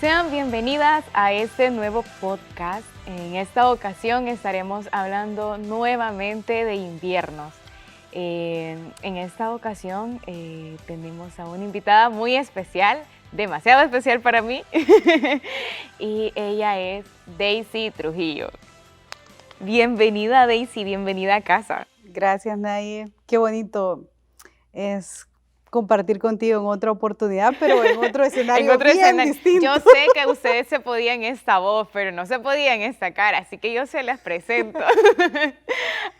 Sean bienvenidas a este nuevo podcast. En esta ocasión estaremos hablando nuevamente de inviernos. En esta ocasión tenemos a una invitada muy especial, demasiado especial para mí, y ella es Daisy Trujillo. Bienvenida, Daisy, bienvenida a casa. Gracias, Naye. Qué bonito es compartir contigo en otra oportunidad, pero en otro escenario distinto. Yo sé que ustedes se podían en esta voz, pero no se podían en esta cara, así que yo se las presento.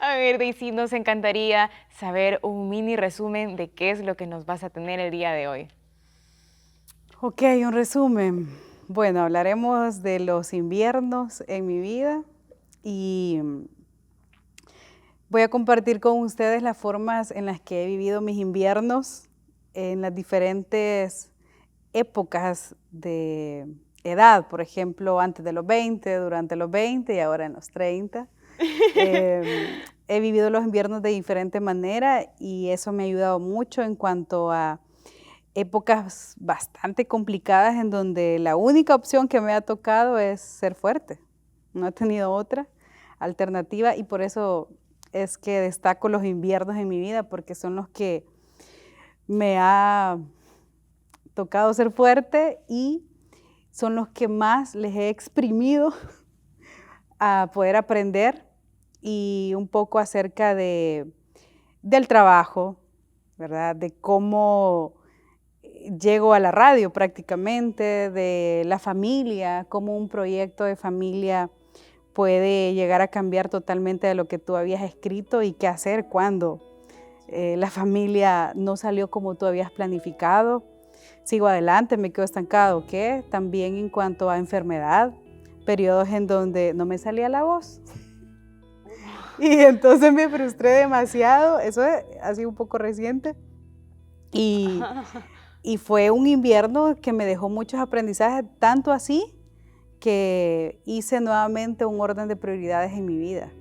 A ver, Daisy, nos encantaría saber un mini resumen de qué es lo que nos vas a tener el día de hoy. Ok, un resumen. Bueno, hablaremos de los inviernos en mi vida y voy a compartir con ustedes las formas en las que he vivido mis inviernos en las diferentes épocas de edad, por ejemplo, antes de los 20, durante los 20 y ahora en los 30. He vivido los inviernos de diferente manera y eso me ha ayudado mucho en cuanto a épocas bastante complicadas en donde la única opción que me ha tocado es ser fuerte. No he tenido otra alternativa y por eso es que destaco los inviernos en mi vida, porque son los que me ha tocado ser fuerte y son los que más les he exprimido a poder aprender y un poco acerca del trabajo, ¿verdad? De cómo llego a la radio prácticamente, de la familia, cómo un proyecto de familia puede llegar a cambiar totalmente de lo que tú habías escrito y qué hacer cuando la familia no salió como tú habías planificado. Sigo adelante, me quedo estancado, ¿qué? También en cuanto a enfermedad, periodos en donde no me salía la voz. Y entonces me frustré demasiado, eso ha sido un poco reciente. Y fue un invierno que me dejó muchos aprendizajes, tanto así que hice nuevamente un orden de prioridades en mi vida,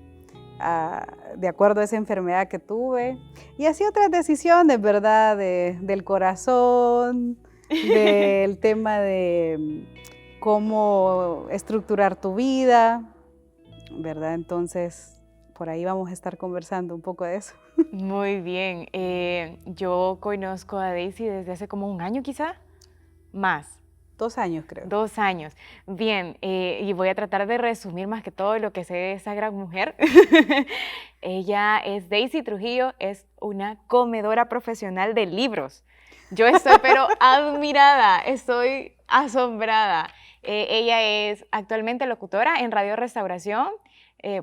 de acuerdo a esa enfermedad que tuve. Y así otras decisiones, ¿verdad? Del corazón, del tema de cómo estructurar tu vida, ¿verdad? Entonces, por ahí vamos a estar conversando un poco de eso. Muy bien. Yo conozco a Daisy desde hace como un año quizá, más. 2 años creo. 2 años. Bien, y voy a tratar de resumir más que todo lo que sé de esa gran mujer. Ella es Daisy Trujillo, es una comedora profesional de libros. Yo estoy pero admirada, estoy asombrada. Ella es actualmente locutora en Radio Restauración.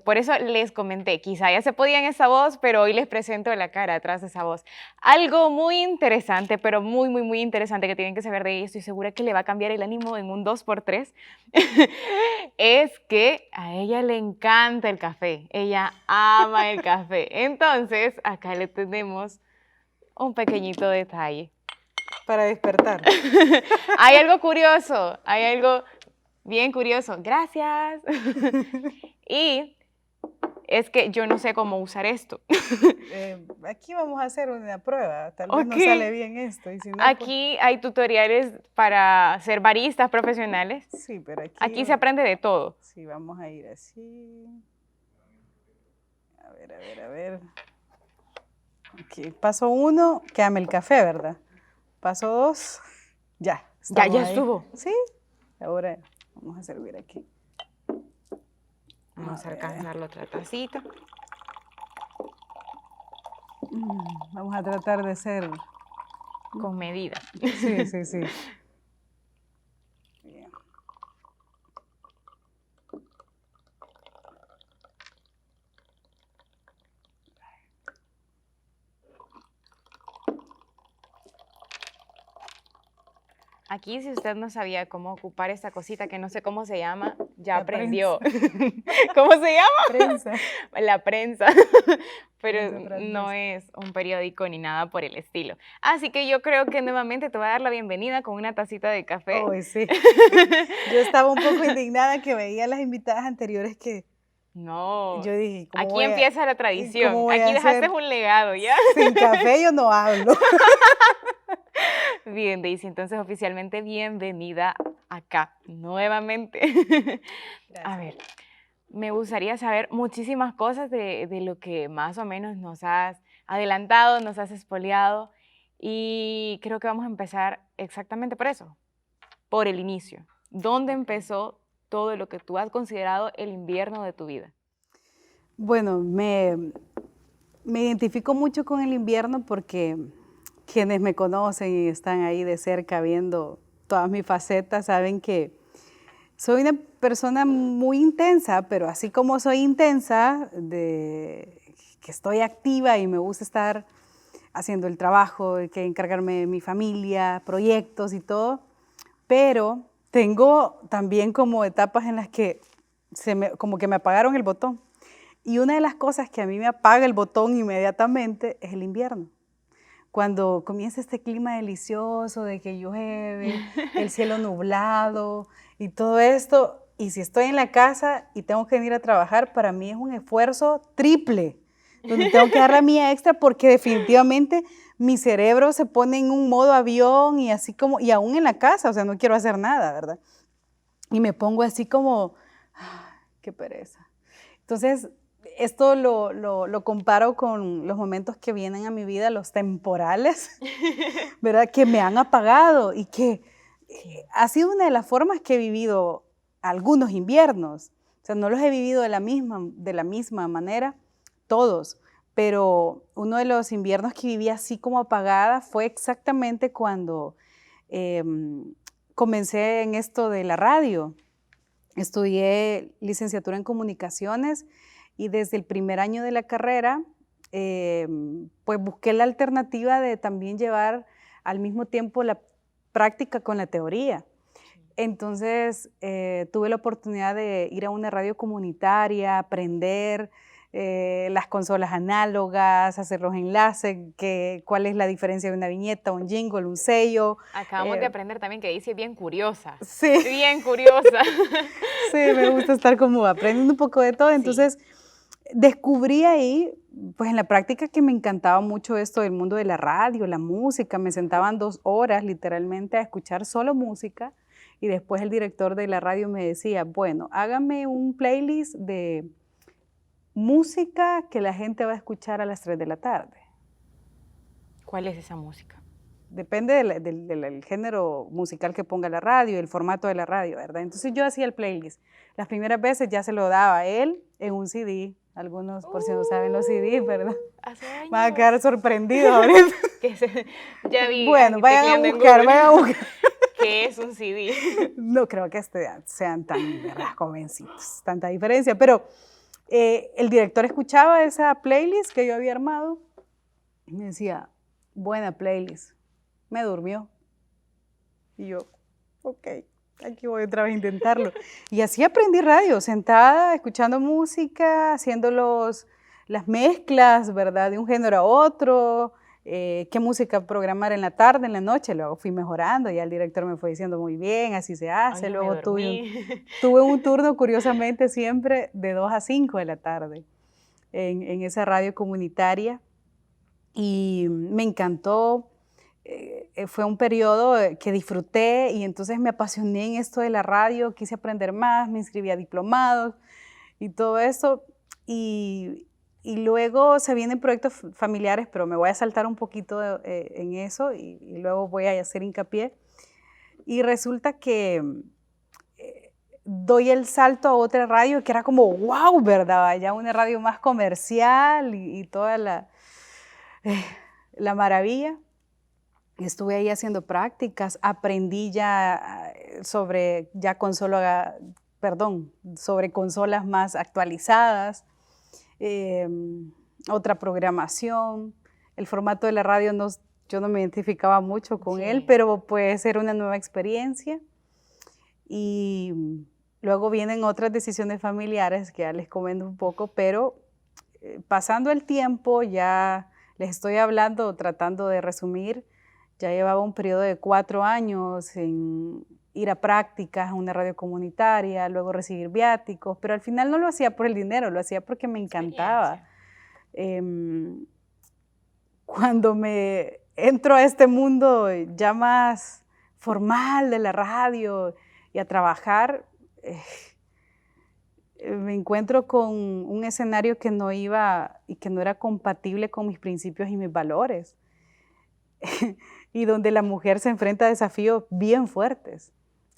Por eso les comenté, quizá ya se podía en esa voz, pero hoy les presento la cara atrás de esa voz. Algo muy interesante, pero muy, muy, muy interesante que tienen que saber de ella, estoy segura que le va a cambiar el ánimo en un 2x3, es que a ella le encanta el café, ella ama el café. Entonces, acá le tenemos un pequeñito detalle. Para despertar. Hay algo curioso, hay algo bien curioso. Gracias. Y es que yo no sé cómo usar esto. Aquí vamos a hacer una prueba, tal vez no sale bien esto. Y si no, aquí hay tutoriales para ser baristas profesionales. Sí, pero aquí se aprende de todo. Sí, vamos a ir así. A ver. Okay. Paso 1, quédame el café, ¿verdad? Paso 2, ya. Ya estuvo. Sí, ahora vamos a servir aquí. Vamos a alcanzar la otra tacita. Vamos a tratar de ser con medida. Sí. Bien. Aquí, si usted no sabía cómo ocupar esta cosita, que no sé cómo se llama, ya aprendió. ¿Cómo se llama? Prensa. La prensa. Pero no es un periódico ni nada por el estilo. Así que yo creo que nuevamente te voy a dar la bienvenida con una tacita de café. Oh, sí. Yo estaba un poco indignada que veía a las invitadas anteriores que... No, yo dije, aquí empieza la tradición. Aquí dejaste un legado, ¿ya? Sin café yo no hablo. Bien, Daisy, entonces oficialmente bienvenida acá nuevamente. A ver, me gustaría saber muchísimas cosas de lo que más o menos nos has adelantado, nos has expoliado, y creo que vamos a empezar exactamente por eso, por el inicio. ¿Dónde empezó todo lo que tú has considerado el invierno de tu vida? Bueno, me identifico mucho con el invierno porque quienes me conocen y están ahí de cerca viendo todas mis facetas saben que soy una persona muy intensa, pero así como soy intensa, que estoy activa y me gusta estar haciendo el trabajo, que encargarme de mi familia, proyectos y todo, pero tengo también como etapas en las que como que me apagaron el botón. Y una de las cosas que a mí me apaga el botón inmediatamente es el invierno. Cuando comienza este clima delicioso de que llueve, el cielo nublado y todo esto, y si estoy en la casa y tengo que venir a trabajar, para mí es un esfuerzo triple, donde tengo que dar la mía extra porque definitivamente mi cerebro se pone en un modo avión y así como, y aún en la casa, o sea, no quiero hacer nada, ¿verdad? Y me pongo así como, qué pereza. Entonces, esto lo comparo con los momentos que vienen a mi vida, los temporales, ¿verdad? Que me han apagado y que ha sido una de las formas que he vivido algunos inviernos. O sea, no los he vivido de la misma manera, todos, pero uno de los inviernos que viví así como apagada fue exactamente cuando eh, comencé en esto de la radio. Estudié licenciatura en comunicaciones y desde el primer año de la carrera, pues busqué la alternativa de también llevar al mismo tiempo la práctica con la teoría. Entonces, tuve la oportunidad de ir a una radio comunitaria, aprender las consolas análogas, hacer los enlaces, cuál es la diferencia de una viñeta, un jingle, un sello. Acabamos de aprender también que dice bien curiosa. Sí. Bien curiosa. Sí, me gusta estar como aprendiendo un poco de todo. Entonces, descubrí ahí, pues en la práctica, que me encantaba mucho esto del mundo de la radio, la música. Me sentaban 2 horas literalmente a escuchar solo música y después el director de la radio me decía, bueno, hágame un playlist de música que la gente va a escuchar a las 3 de la tarde. ¿Cuál es esa música? Depende del género musical que ponga la radio, el formato de la radio, ¿verdad? Entonces yo hacía el playlist. Las primeras veces ya se lo daba a él en un CD. Algunos, por si no saben los CDs, ¿verdad? Hace años. Van a quedar sorprendidos ahorita. Ya vi. Bueno, vayan a buscar. ¿Qué es un CD? No creo que sean tan, ¿verdad?, jovencitos, tanta diferencia, pero el director escuchaba esa playlist que yo había armado y me decía, buena playlist. Me durmió. Y yo, ok, aquí voy otra vez a intentarlo. Y así aprendí radio, sentada, escuchando música, haciendo las mezclas, ¿verdad? De un género a otro, qué música programar en la tarde, en la noche. Luego fui mejorando, ya el director me fue diciendo muy bien, así se hace. Ay, luego tuve un turno, curiosamente, siempre de 2 a 5 de la tarde en esa radio comunitaria. Y me encantó. Fue un periodo que disfruté y entonces me apasioné en esto de la radio, quise aprender más, me inscribí a diplomados y todo eso. Y luego se vienen proyectos familiares, pero me voy a saltar un poquito en eso y luego voy a hacer hincapié. Y resulta que doy el salto a otra radio que era como, wow, ¿verdad? Ya una radio más comercial y toda la maravilla. Estuve ahí haciendo prácticas, aprendí ya sobre consolas más actualizadas, otra programación. El formato de la radio yo no me identificaba mucho con él, pero pues era una nueva experiencia. Y luego vienen otras decisiones familiares que ya les comento un poco, pero pasando el tiempo, ya les estoy hablando, tratando de resumir. Ya llevaba un periodo de 4 años en ir a prácticas a una radio comunitaria, luego recibir viáticos, pero al final no lo hacía por el dinero, lo hacía porque me encantaba. Cuando me entro a este mundo ya más formal de la radio y a trabajar, me encuentro con un escenario que no iba y que no era compatible con mis principios y mis valores. Y donde la mujer se enfrenta a desafíos bien fuertes.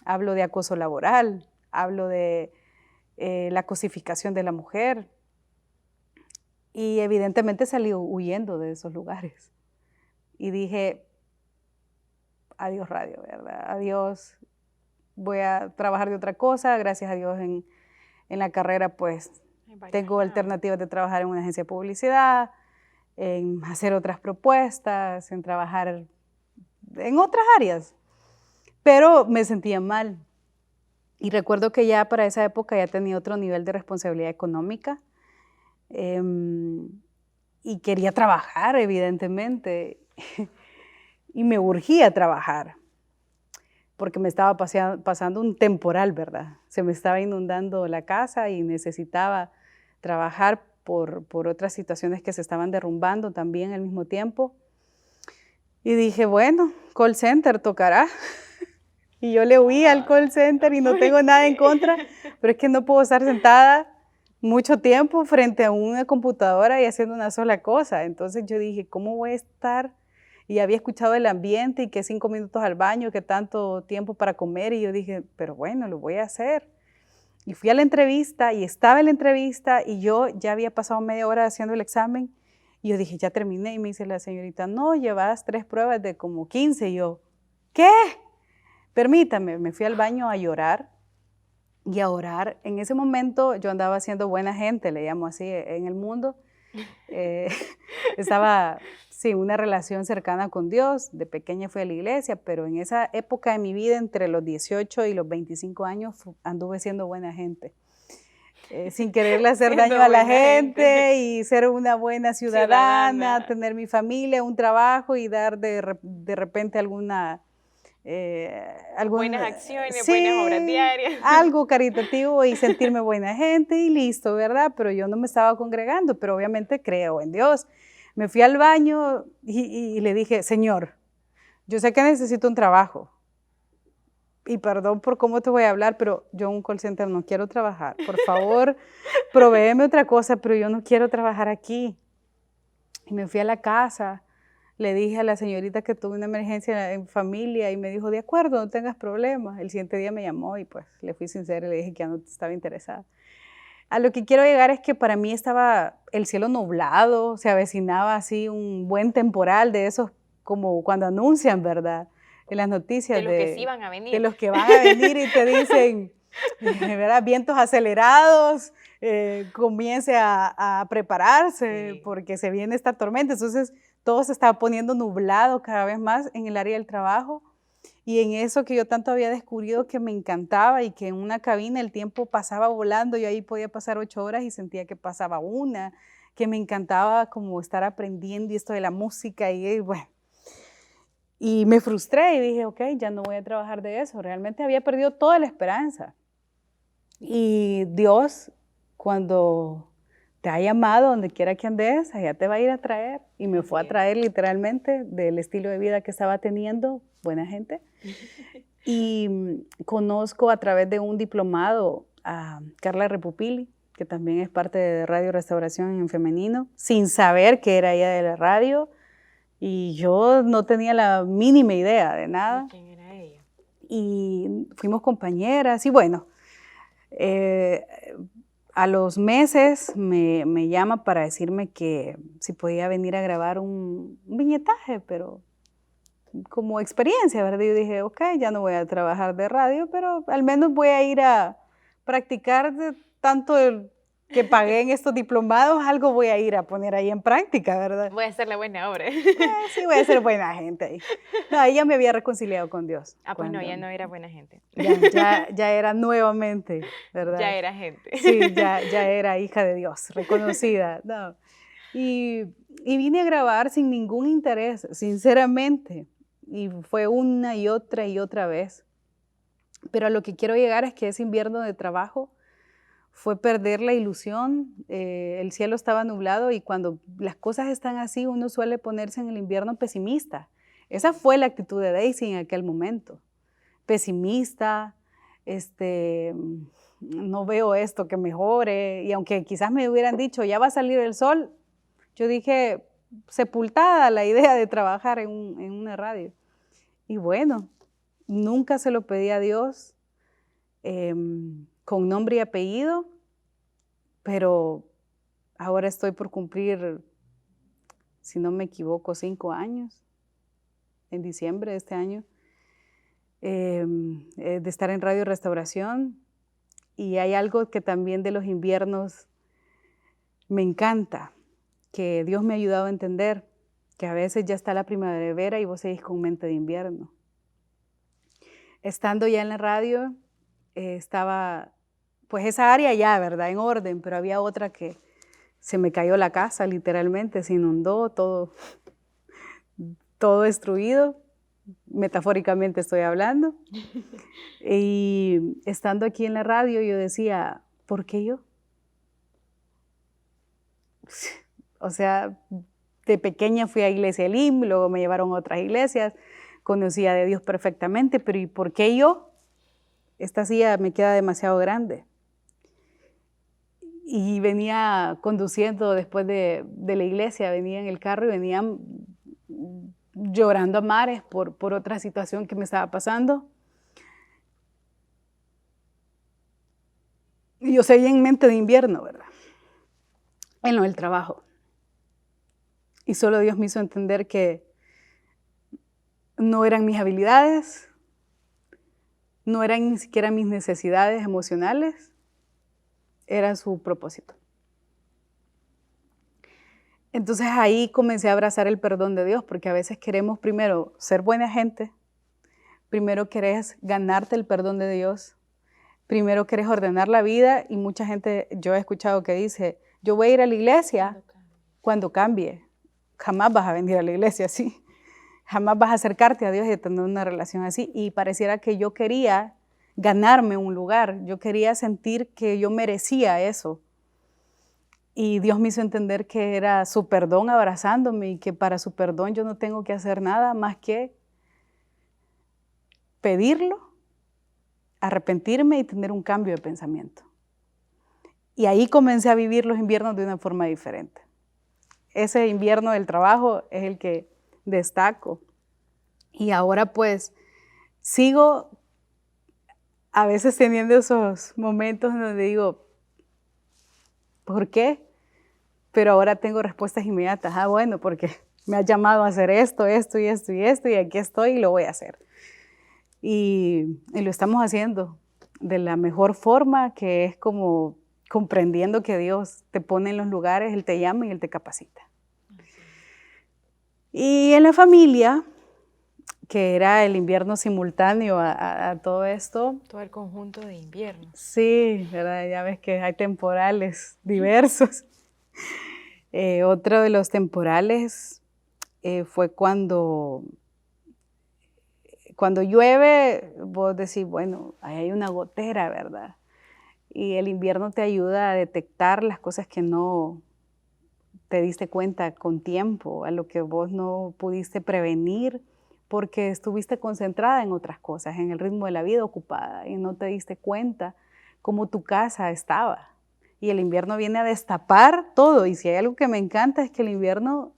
Hablo de acoso laboral, hablo de la cosificación de la mujer. Y evidentemente salí huyendo de esos lugares. Y dije, adiós radio, ¿verdad? Adiós, voy a trabajar de otra cosa. Gracias a Dios en la carrera pues tengo alternativas de trabajar en una agencia de publicidad, en hacer otras propuestas, en trabajar en otras áreas. Pero me sentía mal. Y recuerdo que ya para esa época ya tenía otro nivel de responsabilidad económica. Y quería trabajar, evidentemente. Y me urgía trabajar. Porque me estaba pasando un temporal, ¿verdad? Se me estaba inundando la casa y necesitaba trabajar por otras situaciones que se estaban derrumbando también al mismo tiempo. Y dije, bueno, call center tocará. Y yo le huí al call center y no tengo nada en contra, pero es que no puedo estar sentada mucho tiempo frente a una computadora y haciendo una sola cosa. Entonces yo dije, ¿cómo voy a estar? Y había escuchado el ambiente y que 5 minutos al baño, que tanto tiempo para comer. Y yo dije, pero bueno, lo voy a hacer. Y fui a la entrevista y estaba en la entrevista y yo ya había pasado media hora haciendo el examen. Y yo dije, ya terminé. Y me dice la señorita, no, llevas 3 pruebas de como 15. Y yo, ¿qué? Permítame, me fui al baño a llorar y a orar. En ese momento yo andaba siendo buena gente, le llamo así, en el mundo. Estaba, sí, una relación cercana con Dios. De pequeña fui a la iglesia, pero en esa época de mi vida, entre los 18 y los 25 años, anduve siendo buena gente. Sin quererle hacer daño a la gente y ser una buena ciudadana, tener mi familia, un trabajo y dar de repente algunas buenas acciones, sí, buenas obras diarias. Algo caritativo y sentirme buena gente y listo, ¿verdad? Pero yo no me estaba congregando, pero obviamente creo en Dios. Me fui al baño y le dije, Señor, yo sé que necesito un trabajo. Y perdón por cómo te voy a hablar, pero yo en un call center no quiero trabajar. Por favor, provéeme otra cosa, pero yo no quiero trabajar aquí. Y me fui a la casa. Le dije a la señorita que tuve una emergencia en familia y me dijo, de acuerdo, no tengas problemas. El siguiente día me llamó y pues le fui sincera y le dije que ya no estaba interesada. A lo que quiero llegar es que para mí estaba el cielo nublado, se avecinaba así un buen temporal de esos como cuando anuncian, ¿verdad? En las noticias. De los que sí van a venir. De los que van a venir y te dicen, ¿verdad? Vientos acelerados, comience a prepararse sí, porque se viene esta tormenta. Entonces todo se estaba poniendo nublado cada vez más en el área del trabajo y en eso que yo tanto había descubierto que me encantaba y que en una cabina el tiempo pasaba volando, yo ahí podía pasar 8 horas y sentía que pasaba una, que me encantaba como estar aprendiendo y esto de la música y bueno. Y me frustré y dije, ok, ya no voy a trabajar de eso. Realmente había perdido toda la esperanza. Y Dios, cuando te ha llamado donde quiera que andes, allá te va a ir a traer. Y me fue a traer literalmente del estilo de vida que estaba teniendo, buena gente. Y conozco a través de un diplomado a Carla Repupili, que también es parte de Radio Restauración en Femenino, sin saber que era ella de la radio. Y yo no tenía la mínima idea de nada. ¿Quién era ella? Y fuimos compañeras y bueno, a los meses me llama para decirme que si podía venir a grabar un viñetaje, pero como experiencia, ¿verdad? Yo dije, ok, ya no voy a trabajar de radio, pero al menos voy a ir a practicar de tanto que pagué en estos diplomados, algo voy a ir a poner ahí en práctica, ¿verdad? Voy a hacer la buena obra. Sí, voy a ser buena gente ahí. No, ella me había reconciliado con Dios. Ah, pues no, ya no era buena gente. Ya era nuevamente, ¿verdad? Ya era gente. Sí, ya era hija de Dios, reconocida. No. Y vine a grabar sin ningún interés, sinceramente. Y fue una y otra vez. Pero a lo que quiero llegar es que ese invierno de trabajo fue perder la ilusión, el cielo estaba nublado y cuando las cosas están así uno suele ponerse en el invierno pesimista. Esa fue la actitud de Daisy en aquel momento, pesimista, no veo esto que mejore. Y aunque quizás me hubieran dicho, ya va a salir el sol, yo dije, sepultada la idea de trabajar en una radio. Y bueno, nunca se lo pedí a Dios con nombre y apellido, pero ahora estoy por cumplir, si no me equivoco, 5 años, en diciembre de este año, de estar en Radio Restauración. Y hay algo que también de los inviernos me encanta, que Dios me ha ayudado a entender, que a veces ya está la primavera y vos seguís con mente de invierno. Estando ya en la radio, estaba, pues esa área ya, ¿verdad?, en orden, pero había otra que se me cayó la casa, literalmente, se inundó, todo destruido, metafóricamente estoy hablando. Y estando aquí en la radio, yo decía, ¿por qué yo? O sea, de pequeña fui a Iglesia Elim, luego me llevaron a otras iglesias, conocía de Dios perfectamente, pero ¿y por qué yo? Esta silla me queda demasiado grande. Y venía conduciendo después de la iglesia, venía en el carro y venía llorando a mares por otra situación que me estaba pasando. Y yo seguía en mente de invierno, ¿verdad? En lo del trabajo. Y solo Dios me hizo entender que no eran mis habilidades, no eran ni siquiera mis necesidades emocionales, era su propósito. Entonces ahí comencé a abrazar el perdón de Dios, porque a veces queremos primero ser buena gente, primero querés ganarte el perdón de Dios, primero querés ordenar la vida, y mucha gente, yo he escuchado que dice, yo voy a ir a la iglesia cuando cambie. Jamás vas a venir a la iglesia así. Jamás vas a acercarte a Dios y tener una relación así. Y pareciera que yo quería ganarme un lugar. Yo quería sentir que yo merecía eso. Y Dios me hizo entender que era su perdón abrazándome y que para su perdón yo no tengo que hacer nada más que pedirlo, arrepentirme y tener un cambio de pensamiento. Y ahí comencé a vivir los inviernos de una forma diferente. Ese invierno del trabajo es el que destaco. Y ahora pues sigo a veces teniendo esos momentos donde digo, ¿por qué? Pero ahora tengo respuestas inmediatas. Ah, bueno, porque me has llamado a hacer esto, esto y esto y esto, y aquí estoy y lo voy a hacer. Y lo estamos haciendo de la mejor forma, que es como comprendiendo que Dios te pone en los lugares, Él te llama y Él te capacita. Y en la familia, que era el invierno simultáneo a todo esto. Todo el conjunto de inviernos. Sí, ¿verdad? Ya ves que hay temporales diversos. Otro de los temporales fue cuando llueve, vos decís, bueno, ahí hay una gotera, ¿verdad? Y el invierno te ayuda a detectar las cosas que no te diste cuenta con tiempo, a lo que vos no pudiste prevenir porque estuviste concentrada en otras cosas, en el ritmo de la vida ocupada, y no te diste cuenta cómo tu casa estaba. Y el invierno viene a destapar todo, y si hay algo que me encanta es que el invierno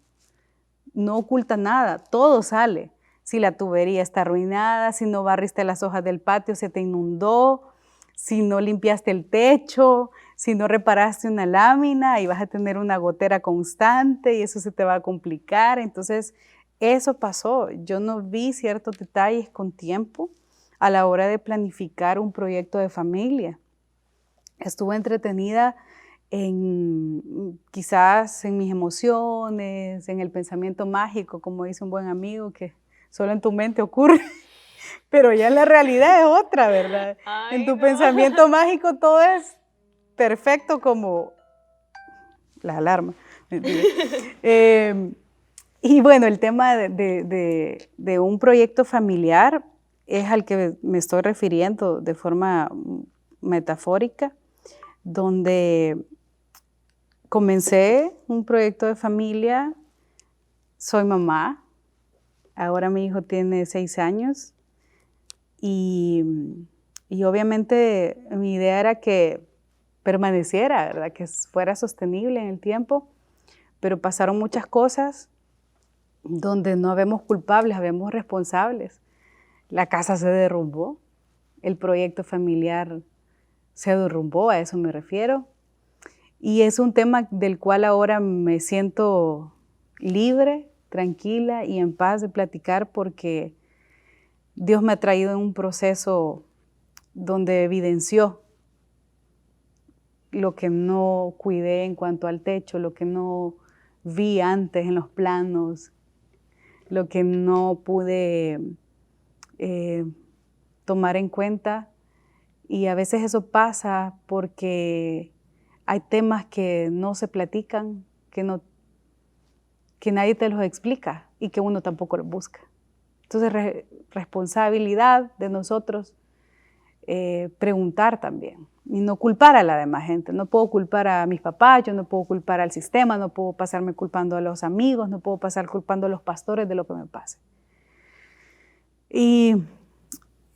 no oculta nada, todo sale. Si la tubería está arruinada, si no barriste las hojas del patio, se te inundó, si no limpiaste el techo, si no reparaste una lámina, y vas a tener una gotera constante y eso se te va a complicar. Entonces, eso pasó. Yo no vi ciertos detalles con tiempo a la hora de planificar un proyecto de familia. Estuve entretenida quizás en mis emociones, en el pensamiento mágico, como dice un buen amigo, que solo en tu mente ocurre, pero ya en la realidad es otra, ¿verdad? Ay, en tu no. pensamiento mágico todo es perfecto como la alarma. Y bueno, el tema de un proyecto familiar es al que me estoy refiriendo de forma metafórica, donde comencé un proyecto de familia, soy mamá, ahora mi hijo tiene 6 años y Y obviamente mi idea era que permaneciera, ¿verdad? Que fuera sostenible en el tiempo, pero pasaron muchas cosas donde no habemos culpables, habemos responsables. La casa se derrumbó, el proyecto familiar se derrumbó, a eso me refiero. Y es un tema del cual ahora me siento libre, tranquila y en paz de platicar porque Dios me ha traído en un proceso donde evidenció lo que no cuidé en cuanto al techo, lo que no vi antes en los planos, lo que no pude tomar en cuenta. Y a veces eso pasa porque hay temas que no se platican, que nadie te los explica y que uno tampoco los busca. Entonces, responsabilidad de nosotros preguntar también y no culpar a la demás gente. No puedo culpar a mis papás, yo no puedo culpar al sistema, no puedo pasarme culpando a los amigos, no puedo pasar culpando a los pastores de lo que me pase. Y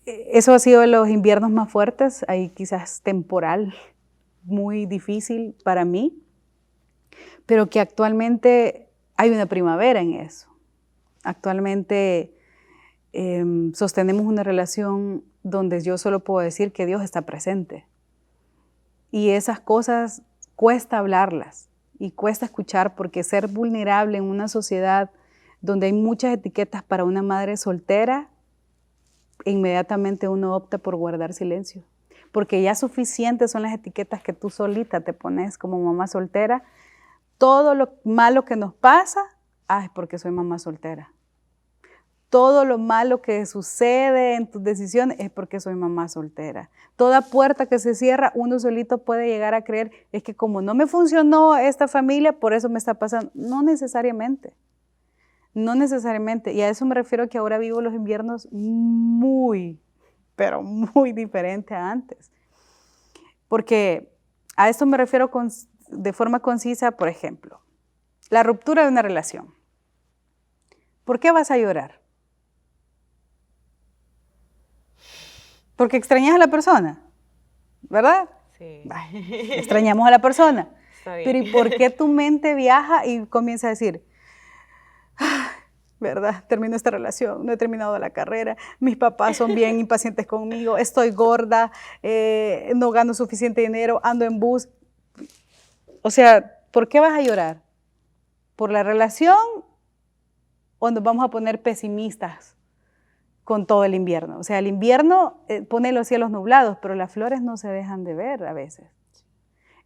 eso ha sido de los inviernos más fuertes, ahí quizás temporal, muy difícil para mí, pero que actualmente hay una primavera en eso. Actualmente sostenemos una relación donde yo solo puedo decir que Dios está presente. Y esas cosas cuesta hablarlas y cuesta escuchar porque ser vulnerable en una sociedad donde hay muchas etiquetas para una madre soltera, inmediatamente uno opta por guardar silencio. Porque ya suficientes son las etiquetas que tú solita te pones como mamá soltera. Todo lo malo que nos pasa, es porque soy mamá soltera. Todo lo malo que sucede en tus decisiones es porque soy mamá soltera. Toda puerta que se cierra, uno solito puede llegar a creer, es que como no me funcionó esta familia, por eso me está pasando. No necesariamente. No necesariamente. Y a eso me refiero que ahora vivo los inviernos muy, pero muy diferente a antes. Porque a esto me refiero de forma concisa, por ejemplo, la ruptura de una relación. ¿Por qué vas a llorar? Porque extrañas a la persona, ¿verdad? Sí. Extrañamos a la persona. Está bien. Pero ¿y por qué tu mente viaja y comienza a decir, ¿verdad? Termino esta relación, no he terminado la carrera, mis papás son bien impacientes conmigo, estoy gorda, no gano suficiente dinero, ando en bus. O sea, ¿por qué vas a llorar? ¿Por la relación o nos vamos a poner pesimistas con todo el invierno? O sea, el invierno pone los cielos nublados, pero las flores no se dejan de ver a veces.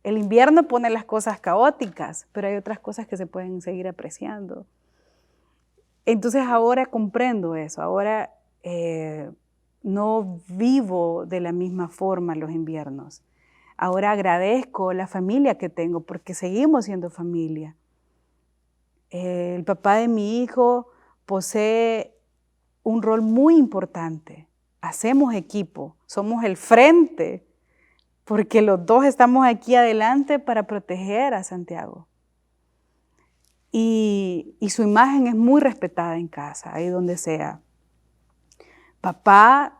El invierno pone las cosas caóticas, pero hay otras cosas que se pueden seguir apreciando. Entonces ahora comprendo eso, ahora no vivo de la misma forma los inviernos. Ahora agradezco la familia que tengo porque seguimos siendo familia. El papá de mi hijo posee un rol muy importante. Hacemos equipo, somos el frente, porque los dos estamos aquí adelante para proteger a Santiago. Y su imagen es muy respetada en casa, ahí donde sea. Papá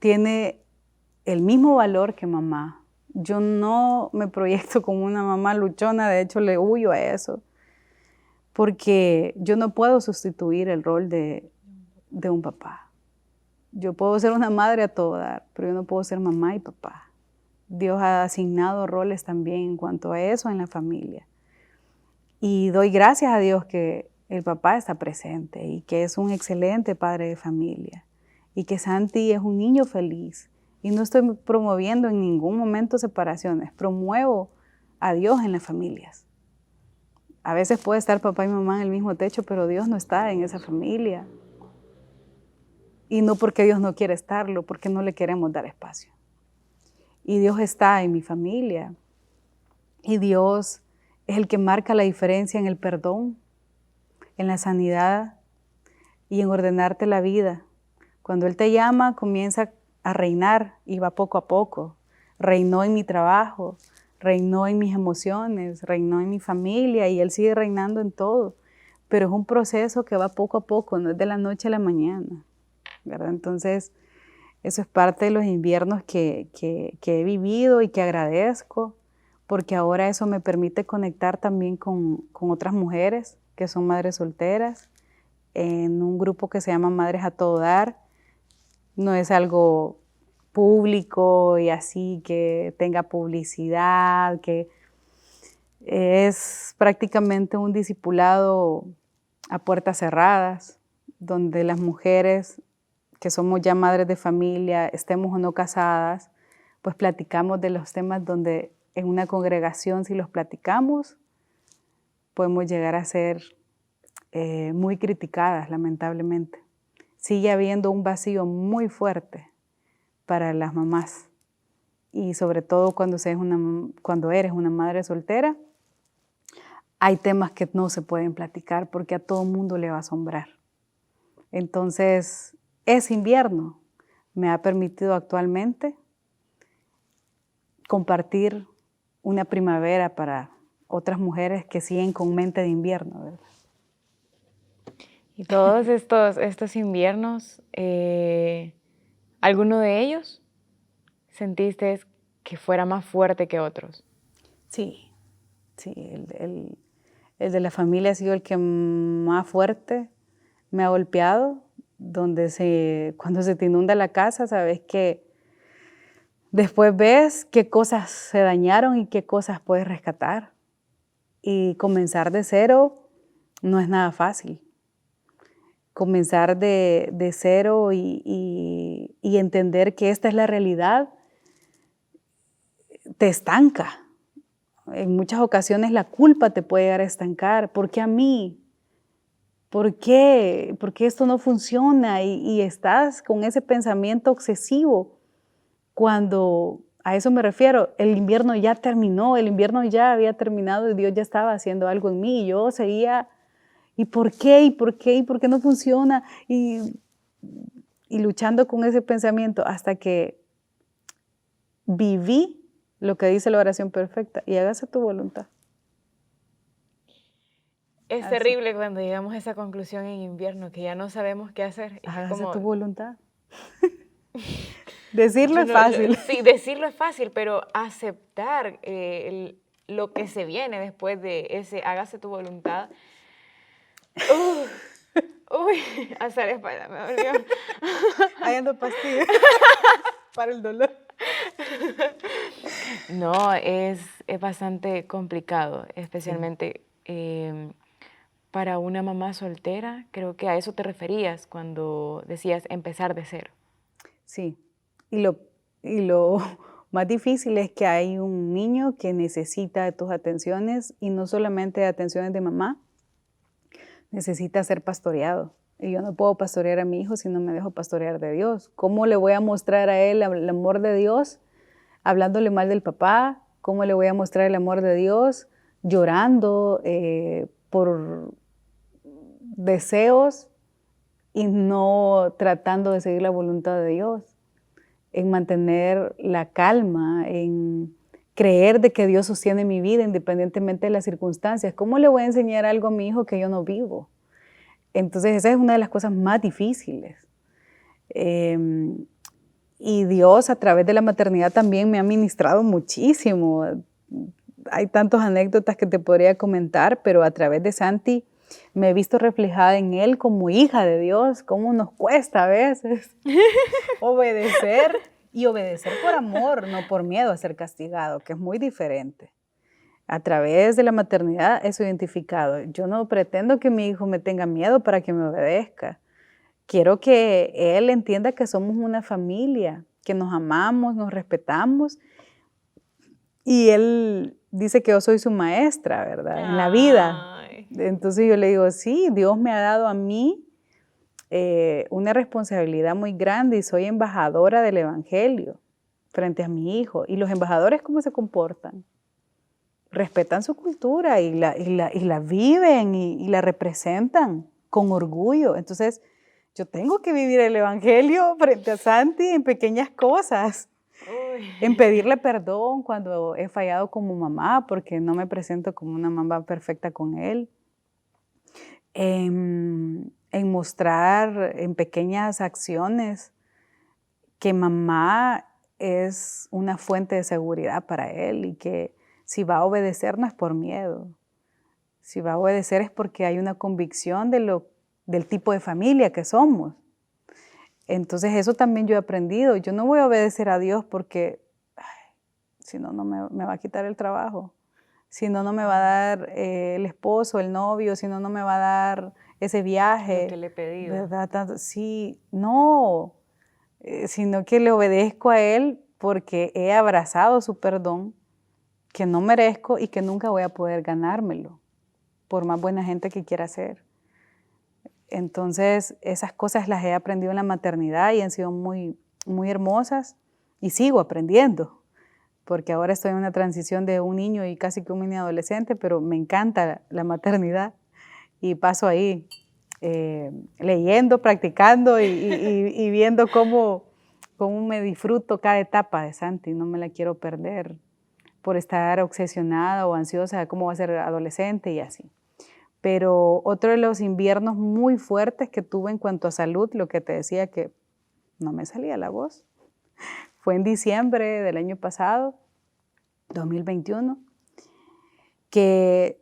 tiene el mismo valor que mamá. Yo no me proyecto como una mamá luchona, de hecho le huyo a eso, porque yo no puedo sustituir el rol de un papá. Yo puedo ser una madre a todo dar, pero yo no puedo ser mamá y papá. Dios ha asignado roles también en cuanto a eso en la familia. Y doy gracias a Dios que el papá está presente y que es un excelente padre de familia y que Santi es un niño feliz. Y no estoy promoviendo en ningún momento separaciones, promuevo a Dios en las familias. A veces puede estar papá y mamá en el mismo techo, pero Dios no está en esa familia. Y no porque Dios no quiere estarlo, porque no le queremos dar espacio. Y Dios está en mi familia. Y Dios es el que marca la diferencia en el perdón, en la sanidad y en ordenarte la vida. Cuando Él te llama, comienza a reinar y va poco a poco. Reinó en mi trabajo, reinó en mis emociones, reinó en mi familia y Él sigue reinando en todo. Pero es un proceso que va poco a poco, no es de la noche a la mañana, ¿verdad? Entonces, Eso es parte de los inviernos que he vivido y que agradezco, porque ahora eso me permite conectar también con otras mujeres que son madres solteras, en un grupo que se llama Madres a Todo Dar. No es algo público y así que tenga publicidad, que es prácticamente un discipulado a puertas cerradas, donde las mujeres que somos ya madres de familia, estemos o no casadas, pues platicamos de los temas donde en una congregación, si los platicamos, podemos llegar a ser muy criticadas, lamentablemente. Sigue habiendo un vacío muy fuerte para las mamás y sobre todo cuando eres una madre soltera, hay temas que no se pueden platicar porque a todo mundo le va a asombrar. Entonces, ese invierno me ha permitido actualmente compartir una primavera para otras mujeres que siguen con mente de invierno, ¿verdad? Y todos estos inviernos, ¿alguno de ellos sentiste que fuera más fuerte que otros? Sí, sí, el de la familia ha sido el que más fuerte me ha golpeado, cuando se te inunda la casa, sabes que después ves qué cosas se dañaron y qué cosas puedes rescatar. Y comenzar de cero no es nada fácil. Comenzar de cero y entender que esta es la realidad te estanca. En muchas ocasiones la culpa te puede llegar a estancar. ¿Por qué a mí? ¿Por qué? ¿Por qué esto no funciona? Y estás con ese pensamiento obsesivo cuando, a eso me refiero, el invierno ya terminó, el invierno ya había terminado y Dios ya estaba haciendo algo en mí y yo seguía, ¿y por qué? ¿Y por qué? ¿Y por qué no funciona? Y luchando con ese pensamiento hasta que viví lo que dice la oración perfecta y hágase tu voluntad. Es terrible cuando llegamos a esa conclusión en invierno, que ya no sabemos qué hacer. Hágase tu voluntad. Decirlo es fácil. Sí, decirlo es fácil, pero aceptar lo que se viene después de ese hágase tu voluntad. Uy, hasta la espalda me dolió. Ahí ando pastillas para el dolor. No, es bastante complicado, especialmente para una mamá soltera. Creo que a eso te referías cuando decías empezar de cero. Sí, y lo más difícil es que hay un niño que necesita de tus atenciones y no solamente de atenciones de mamá, necesita ser pastoreado. Y yo no puedo pastorear a mi hijo si no me dejo pastorear de Dios. ¿Cómo le voy a mostrar a él el amor de Dios hablándole mal del papá? ¿Cómo le voy a mostrar el amor de Dios llorando por deseos y no tratando de seguir la voluntad de Dios? En mantener la calma, en creer de que Dios sostiene mi vida independientemente de las circunstancias. ¿Cómo le voy a enseñar algo a mi hijo que yo no vivo? Entonces esa es una de las cosas más difíciles. Y Dios a través de la maternidad también me ha ministrado muchísimo. Hay tantas anécdotas que te podría comentar, pero a través de Santi me he visto reflejada en él como hija de Dios, cómo nos cuesta a veces obedecer y obedecer por amor, no por miedo a ser castigado, que es muy diferente. A través de la maternidad eso identificado. Yo no pretendo que mi hijo me tenga miedo para que me obedezca. Quiero que él entienda que somos una familia, que nos amamos, nos respetamos. Y él dice que yo soy su maestra, ¿verdad? En la vida. Entonces yo le digo, sí, Dios me ha dado a mí una responsabilidad muy grande y soy embajadora del Evangelio frente a mi hijo. ¿Y los embajadores cómo se comportan? Respetan su cultura y la viven y la representan con orgullo. Entonces, yo tengo que vivir el Evangelio frente a Santi en pequeñas cosas. Uy. En pedirle perdón cuando he fallado como mamá, porque no me presento como una mamá perfecta con él. En mostrar en pequeñas acciones que mamá es una fuente de seguridad para él y que si va a obedecer no es por miedo. Si va a obedecer es porque hay una convicción del tipo de familia que somos. Entonces eso también yo he aprendido. Yo no voy a obedecer a Dios porque si no, me va a quitar el trabajo. Si no, no me va a dar el esposo, el novio, si no, no me va a dar ese viaje. Lo que le he pedido. ¿Verdad? Sí, no, sino que le obedezco a Él porque he abrazado su perdón, que no merezco y que nunca voy a poder ganármelo, por más buena gente que quiera ser. Entonces, esas cosas las he aprendido en la maternidad y han sido muy, muy hermosas y sigo aprendiendo, porque ahora estoy en una transición de un niño y casi que un mini adolescente, pero me encanta la maternidad y paso ahí leyendo, practicando y viendo cómo me disfruto cada etapa de Santi. No me la quiero perder por estar obsesionada o ansiosa de cómo va a ser adolescente y así. Pero otro de los inviernos muy fuertes que tuve en cuanto a salud, lo que te decía que no me salía la voz, fue en diciembre del año pasado, 2021, que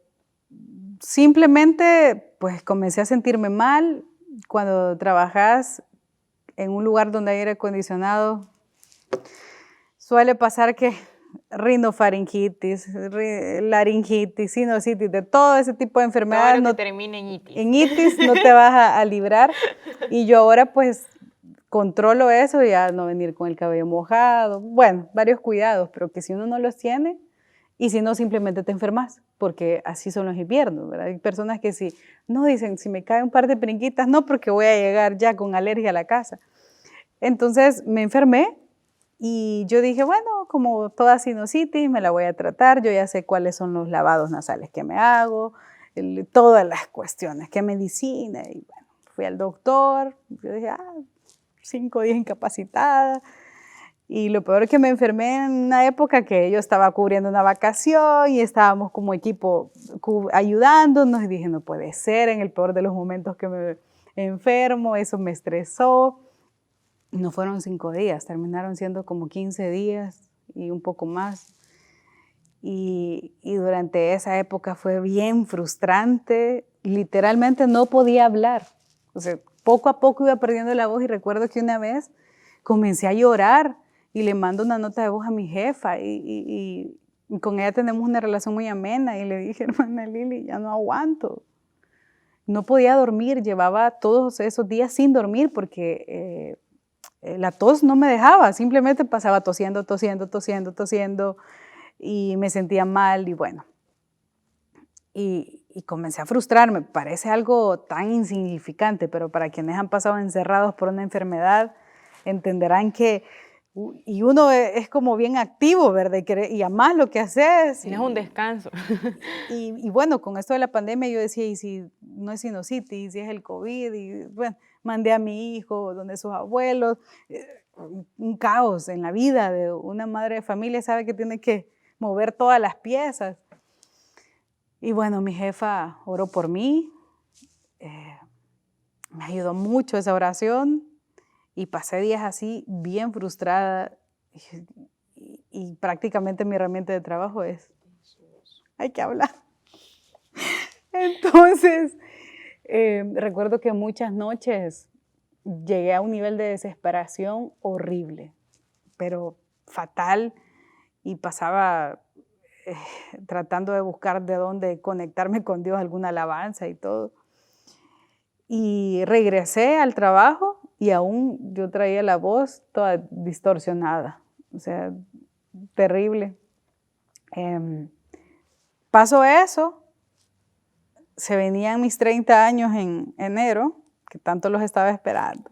simplemente pues comencé a sentirme mal. Cuando trabajas en un lugar donde hay aire acondicionado, suele pasar que rinofaringitis, laringitis, sinusitis, de todo ese tipo de enfermedades. Todo lo que termine en itis. En itis no te vas a librar. Y yo ahora pues controlo eso, ya no venir con el cabello mojado. Bueno, varios cuidados, pero que si uno no los tiene, y si no, simplemente te enfermas, porque así son los inviernos, ¿verdad? Hay personas que si no dicen, si me cae un par de brinquitas, no, porque voy a llegar ya con alergia a la casa. Entonces me enfermé y yo dije, bueno, como toda sinusitis, me la voy a tratar, yo ya sé cuáles son los lavados nasales que me hago, todas las cuestiones, qué medicina, y bueno, fui al doctor, yo dije, 5 días incapacitada, y lo peor es que me enfermé en una época que yo estaba cubriendo una vacación y estábamos como equipo ayudándonos, y dije, no puede ser, en el peor de los momentos que me enfermo, eso me estresó. No fueron 5 días, terminaron siendo como 15 días y un poco más. Y durante esa época fue bien frustrante. Literalmente no podía hablar. O sea, poco a poco iba perdiendo la voz y recuerdo que una vez comencé a llorar y le mando una nota de voz a mi jefa y con ella tenemos una relación muy amena y le dije, hermana Lili, ya no aguanto. No podía dormir, llevaba todos esos días sin dormir porque la tos no me dejaba, simplemente pasaba tosiendo y me sentía mal y bueno. Y comencé a frustrarme, parece algo tan insignificante, pero para quienes han pasado encerrados por una enfermedad, entenderán que, y uno es como bien activo, ¿verdad? Y amás lo que haces. Tienes un descanso. Y bueno, con esto de la pandemia yo decía, y si no es sinusitis, si es el COVID, y bueno, mandé a mi hijo donde sus abuelos, un caos en la vida de una madre de familia, sabe que tiene que mover todas las piezas. Y bueno, mi jefa oró por mí, me ayudó mucho esa oración y pasé días así bien frustrada y prácticamente mi herramienta de trabajo es, hay que hablar. Entonces, recuerdo que muchas noches llegué a un nivel de desesperación horrible, pero fatal, y pasaba tratando de buscar de dónde conectarme con Dios, alguna alabanza y todo. Y regresé al trabajo y aún yo traía la voz toda distorsionada, o sea, terrible. Pasó eso, se venían mis 30 años en enero, que tanto los estaba esperando.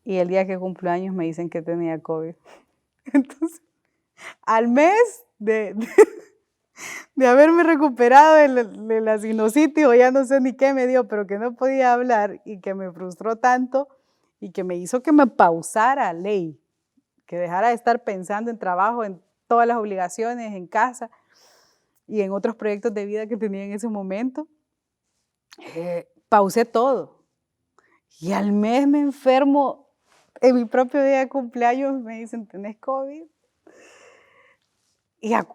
Y el día que cumplo años me dicen que tenía COVID. Entonces, al mes de haberme recuperado de la sinusitis, o ya no sé ni qué me dio, pero que no podía hablar y que me frustró tanto y que me hizo que me pausara ley, que dejara de estar pensando en trabajo, en todas las obligaciones, en casa y en otros proyectos de vida que tenía en ese momento. Pausé todo. Y al mes me enfermo En mi propio día de cumpleaños me dicen, ¿tenés COVID? Y a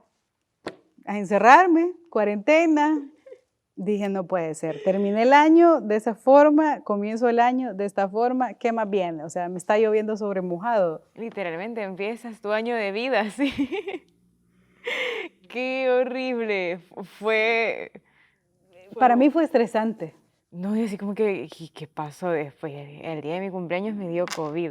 encerrarme, cuarentena. Dije, no puede ser. Terminé el año de esa forma, comienzo el año de esta forma. ¿Qué más viene? O sea, me está lloviendo sobre mojado. Literalmente empiezas tu año de vida, sí. Qué horrible. Para mí fue estresante. No, yo así como que, ¿qué pasó después? El día de mi cumpleaños me dio COVID.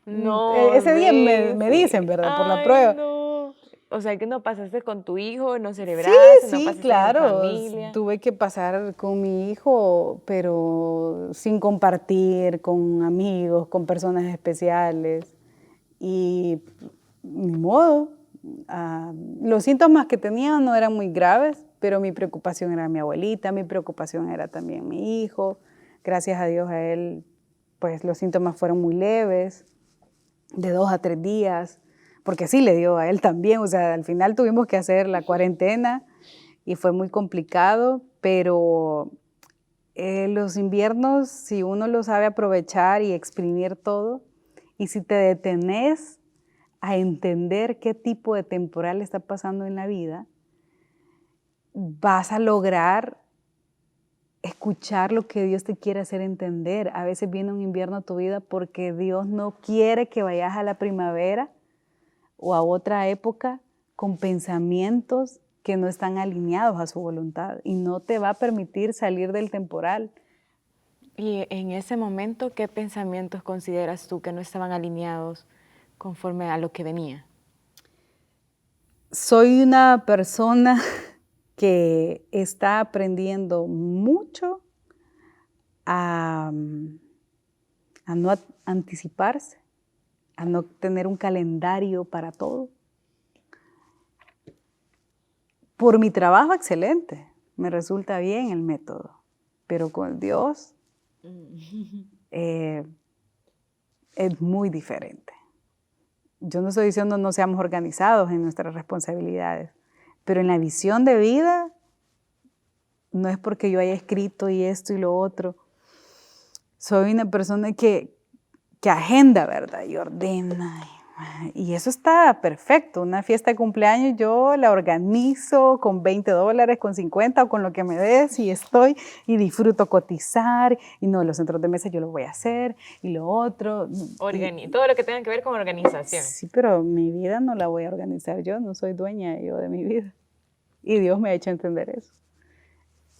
No, Ese día me Bessie. dicen, ¿verdad? Por la Ay, prueba. no. O sea, ¿qué no pasaste con tu hijo? ¿No Sí, celebraste? ¿No sí, pasaste en claro. familia? Tuve que pasar con mi hijo, pero sin compartir, con amigos, con personas especiales. Y ni modo. Los síntomas que tenía no eran muy graves, pero mi preocupación era mi abuelita, mi preocupación era también mi hijo. Gracias a Dios a él, pues los síntomas fueron muy leves, de 2 a 3 días, porque sí le dio a él también. O sea, al final tuvimos que hacer la cuarentena y fue muy complicado, pero los inviernos, si uno lo sabe aprovechar y exprimir todo, y si te detenés a entender qué tipo de temporal está pasando en la vida, vas a lograr escuchar lo que Dios te quiere hacer entender. A veces viene un invierno a tu vida porque Dios no quiere que vayas a la primavera o a otra época con pensamientos que no están alineados a su voluntad y no te va a permitir salir del temporal. Y en ese momento, ¿qué pensamientos consideras tú que no estaban alineados conforme a lo que venía? Soy una persona que está aprendiendo mucho a no anticiparse, a no tener un calendario para todo. Por mi trabajo, excelente, me resulta bien el método, pero con Dios es muy diferente. Yo no estoy diciendo no seamos organizados en nuestras responsabilidades, pero en la visión de vida no es porque yo haya escrito y esto y lo otro. Soy una persona que agenda, ¿verdad? Y ordena. Y eso está perfecto. Una fiesta de cumpleaños yo la organizo con $20, con 50 o con lo que me des y estoy y disfruto cotizar. Y no, los centros de mesa yo lo voy a hacer y lo otro. Todo lo que tenga que ver con organización. Sí, pero mi vida no la voy a organizar yo. No soy dueña yo de mi vida. Y Dios me ha hecho entender eso.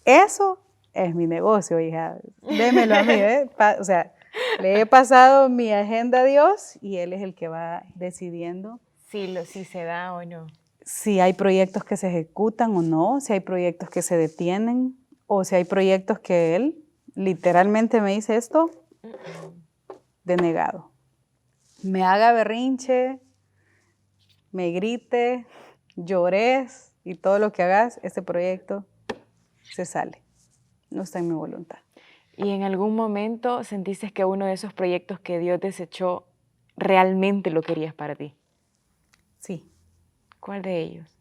Eso es mi negocio, hija. Démelo a mí, ¿eh? O sea, le he pasado mi agenda a Dios y Él es el que va decidiendo Si se da o no. si hay proyectos que se ejecutan o no, si hay proyectos que se detienen o si hay proyectos que Él literalmente me dice esto, denegado. Me haga berrinche, me grite, llores y todo lo que hagas, este proyecto se sale. No está en mi voluntad. ¿Y en algún momento sentiste que uno de esos proyectos que Dios desechó realmente lo querías para ti? Sí. ¿Cuál de ellos?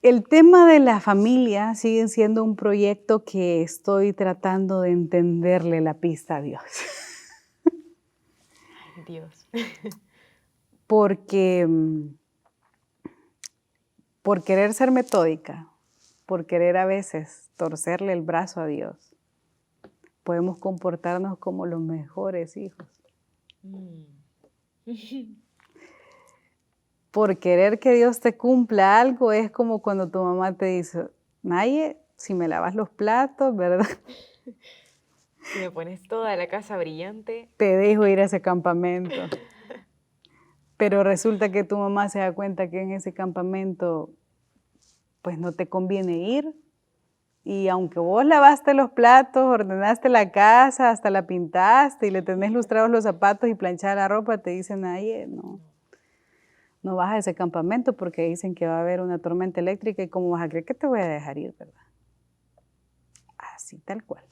El tema de la familia sigue siendo un proyecto que estoy tratando de entenderle la pista a Dios. Ay, Dios. Porque por querer ser metódica, por querer a veces torcerle el brazo a Dios, podemos comportarnos como los mejores hijos. Por querer que Dios te cumpla algo es como cuando tu mamá te dice, Naye, si me lavas los platos, ¿verdad? Si me pones toda la casa brillante. Te dejo ir a ese campamento. Pero resulta que tu mamá se da cuenta que en ese campamento pues no te conviene ir. Y aunque vos lavaste los platos, ordenaste la casa, hasta la pintaste y le tenés lustrados los zapatos y planchada la ropa, te dicen, ay, no vas a ese campamento porque dicen que va a haber una tormenta eléctrica y cómo vas a creer que te voy a dejar ir, ¿verdad? Así tal cual.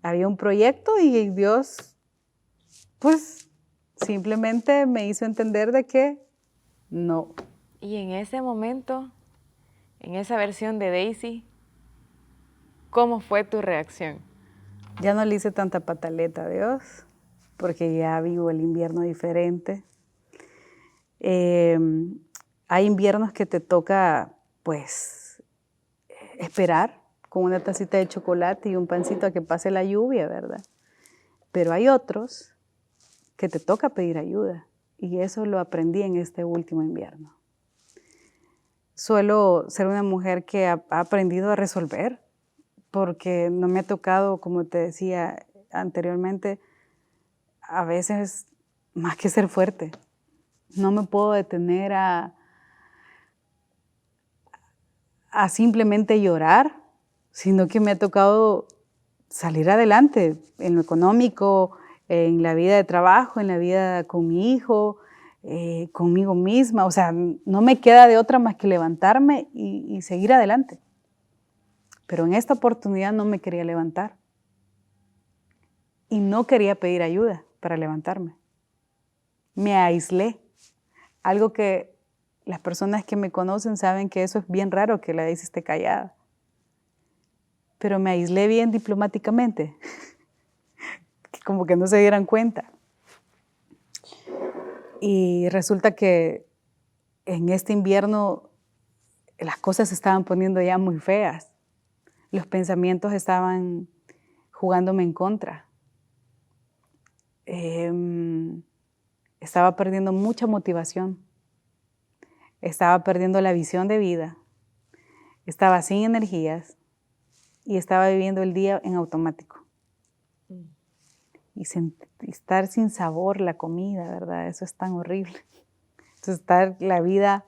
había un proyecto y Dios, pues, simplemente me hizo entender de que no. Y en ese momento, en esa versión de Daisy, ¿cómo fue tu reacción? Ya no le hice tanta pataleta a Dios, porque ya vivo el invierno diferente. Hay inviernos que te toca, pues, esperar con una tacita de chocolate y un pancito a que pase la lluvia, ¿verdad? Pero hay otros que te toca pedir ayuda, y eso lo aprendí en este último invierno. Suelo ser una mujer que ha aprendido a resolver, porque no me ha tocado, como te decía anteriormente, a veces más que ser fuerte. No me puedo detener a simplemente llorar, sino que me ha tocado salir adelante en lo económico, en la vida de trabajo, en la vida con mi hijo, conmigo misma. O sea, no me queda de otra más que levantarme y seguir adelante. Pero en esta oportunidad no me quería levantar. Y no quería pedir ayuda para levantarme. Me aislé. Algo que las personas que me conocen saben que eso es bien raro, que la Daisy esté callada. Pero me aislé bien diplomáticamente, como que no se dieran cuenta. Y resulta que en este invierno las cosas se estaban poniendo ya muy feas. Los pensamientos estaban jugándome en contra. Estaba perdiendo mucha motivación. Estaba perdiendo la visión de vida. Estaba sin energías y estaba viviendo el día en automático. Y estar sin sabor la comida, ¿verdad? Eso es tan horrible. Entonces, estar la vida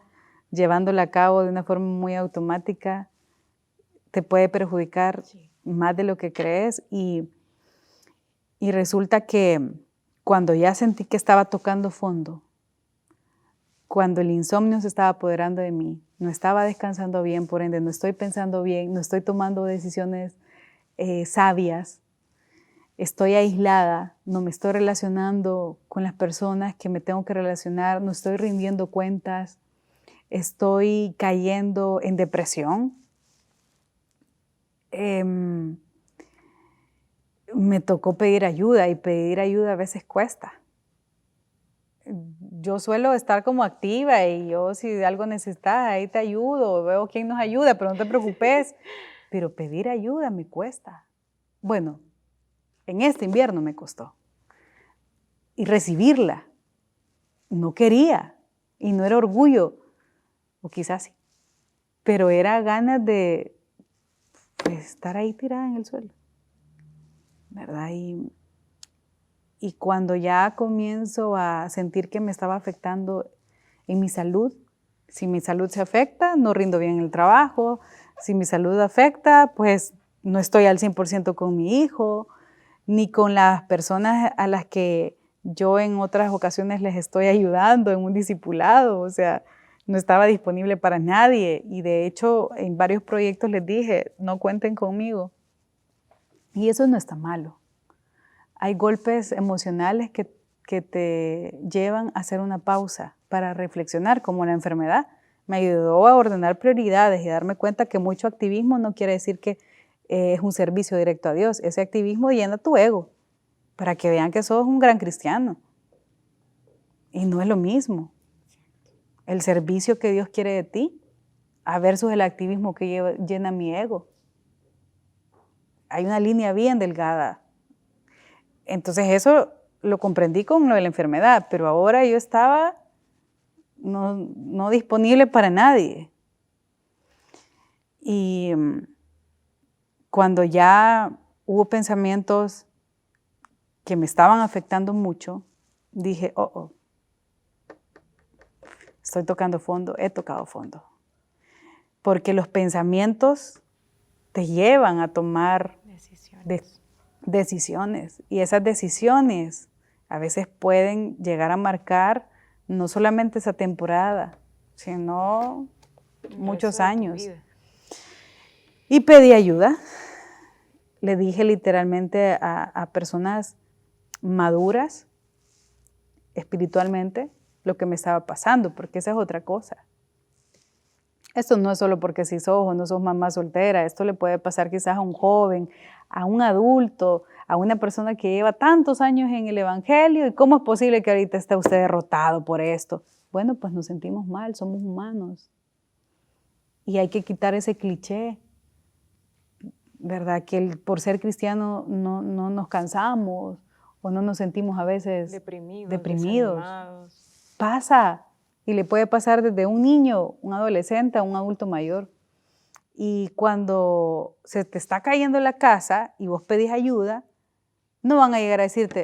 llevándola a cabo de una forma muy automática te puede perjudicar más de lo que crees. Y resulta que cuando ya sentí que estaba tocando fondo, cuando el insomnio se estaba apoderando de mí, no estaba descansando bien, por ende no estoy pensando bien, no estoy tomando decisiones sabias, estoy aislada, no me estoy relacionando con las personas que me tengo que relacionar, no estoy rindiendo cuentas, estoy cayendo en depresión. Me tocó pedir ayuda, y pedir ayuda a veces cuesta. Yo suelo estar como activa, y yo, si algo necesitas, ahí te ayudo, veo quién nos ayuda, pero no te preocupes. Pero pedir ayuda me cuesta. Bueno, en este invierno me costó. Y recibirla, no quería, y no era orgullo, o quizás sí, pero era ganas de estar ahí tirada en el suelo, ¿verdad? Y cuando ya comienzo a sentir que me estaba afectando en mi salud, si mi salud se afecta, no rindo bien en el trabajo, si mi salud afecta, pues no estoy al 100% con mi hijo, ni con las personas a las que yo en otras ocasiones les estoy ayudando en un discipulado. O sea, no estaba disponible para nadie, y de hecho en varios proyectos les dije, no cuenten conmigo. Y eso no está malo. Hay golpes emocionales que te llevan a hacer una pausa para reflexionar, como la enfermedad. Me ayudó a ordenar prioridades y a darme cuenta que mucho activismo no quiere decir que es un servicio directo a Dios. Ese activismo llena tu ego para que vean que sos un gran cristiano. Y no es lo mismo el servicio que Dios quiere de ti versus el activismo que llena mi ego. Hay una línea bien delgada. Entonces eso lo comprendí con lo de la enfermedad, pero ahora yo estaba no disponible para nadie. Y cuando ya hubo pensamientos que me estaban afectando mucho, dije, estoy tocando fondo, he tocado fondo. Porque los pensamientos te llevan a tomar decisiones. Y esas decisiones a veces pueden llegar a marcar no solamente esa temporada, sino muchos años. Y pedí ayuda. le dije literalmente a personas maduras espiritualmente lo que me estaba pasando, porque esa es otra cosa. Esto no es solo porque si sos o no sos mamá soltera, esto le puede pasar quizás a un joven, a un adulto, a una persona que lleva tantos años en el evangelio, y cómo es posible que ahorita esté usted derrotado por esto. Bueno, pues nos sentimos mal, somos humanos. Y hay que quitar ese cliché, ¿verdad? Que por ser cristiano no nos cansamos o no nos sentimos a veces deprimidos. Desanimados. Pasa, y le puede pasar desde un niño, un adolescente, a un adulto mayor. Y cuando se te está cayendo la casa y vos pedís ayuda, no van a llegar a decirte,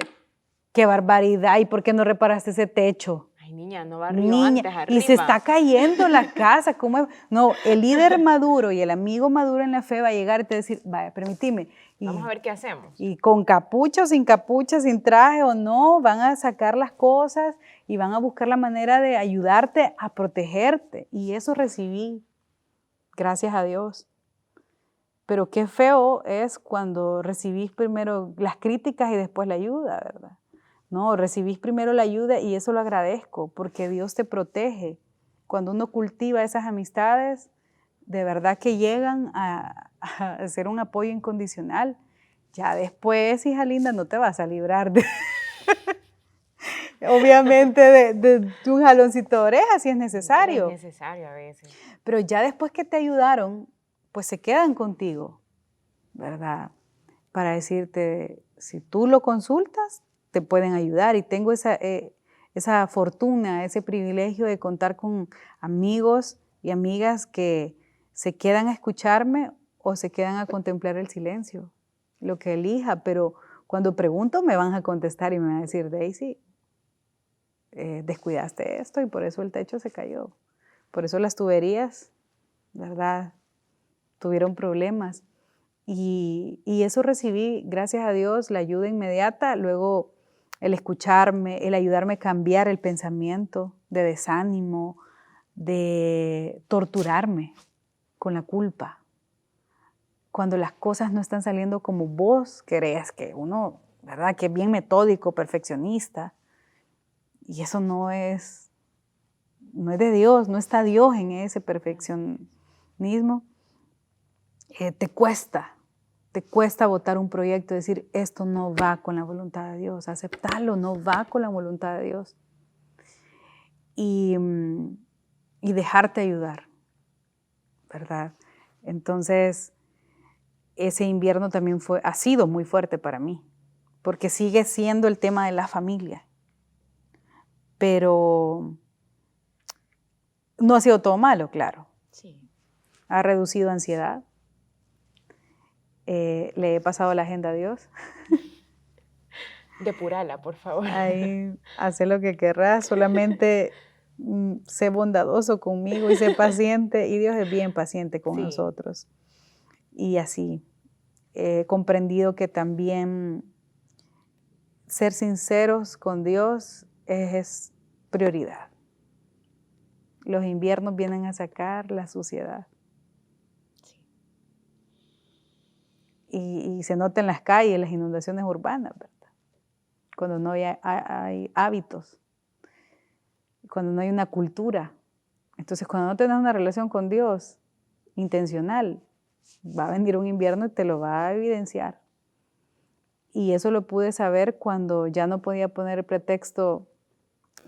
qué barbaridad, ¿y por qué no reparaste ese techo? Ay, niña, no barrió Niña, antes, arriba. y se está cayendo la casa, ¿cómo es? No, el líder maduro y el amigo maduro en la fe va a llegar y te va a decir, vaya, permitime. Vamos a ver qué hacemos. Y con capucha o sin capucha, sin traje o no, van a sacar las cosas y van a buscar la manera de ayudarte a protegerte. Y eso recibí, gracias a Dios. Pero qué feo es cuando recibís primero las críticas y después la ayuda, ¿verdad? No, recibís primero la ayuda y eso lo agradezco porque Dios te protege. Cuando uno cultiva esas amistades, de verdad que llegan a ser un apoyo incondicional. Ya después, hija linda, no te vas a librar obviamente de un jaloncito de oreja si es necesario. Es necesario a veces. Pero ya después que te ayudaron, pues se quedan contigo, ¿verdad? Para decirte, si tú lo consultas, te pueden ayudar. Y tengo esa fortuna, ese privilegio de contar con amigos y amigas que se quedan a escucharme o se quedan a contemplar el silencio, lo que elija. Pero cuando pregunto me van a contestar y me van a decir, Daisy, descuidaste esto y por eso el techo se cayó. Por eso las tuberías, ¿verdad? Tuvieron problemas. Y eso recibí, gracias a Dios, la ayuda inmediata, luego el escucharme, el ayudarme a cambiar el pensamiento de desánimo, de torturarme con la culpa. Cuando las cosas no están saliendo como vos querés, que uno, ¿verdad? Que es bien metódico, perfeccionista, y eso no es de Dios, no está Dios en ese perfeccionismo. Te cuesta votar un proyecto, decir, esto no va con la voluntad de Dios, aceptarlo, no va con la voluntad de Dios. Y dejarte ayudar, ¿verdad? Entonces, ese invierno también ha sido muy fuerte para mí, porque sigue siendo el tema de la familia. Pero no ha sido todo malo, claro. Sí. Ha reducido ansiedad. Le he pasado la agenda a Dios. Depurala, por favor. Ahí, hace lo que querrás, solamente sé bondadoso conmigo y sé paciente, y Dios es bien paciente con nosotros. Y así, he comprendido que también ser sinceros con Dios es prioridad. Los inviernos vienen a sacar la suciedad. Y se nota en las calles, las inundaciones urbanas, ¿verdad? Cuando no hay hábitos, cuando no hay una cultura. Entonces, cuando no tienes una relación con Dios intencional, va a venir un invierno y te lo va a evidenciar. Y eso lo pude saber cuando ya no podía poner el pretexto.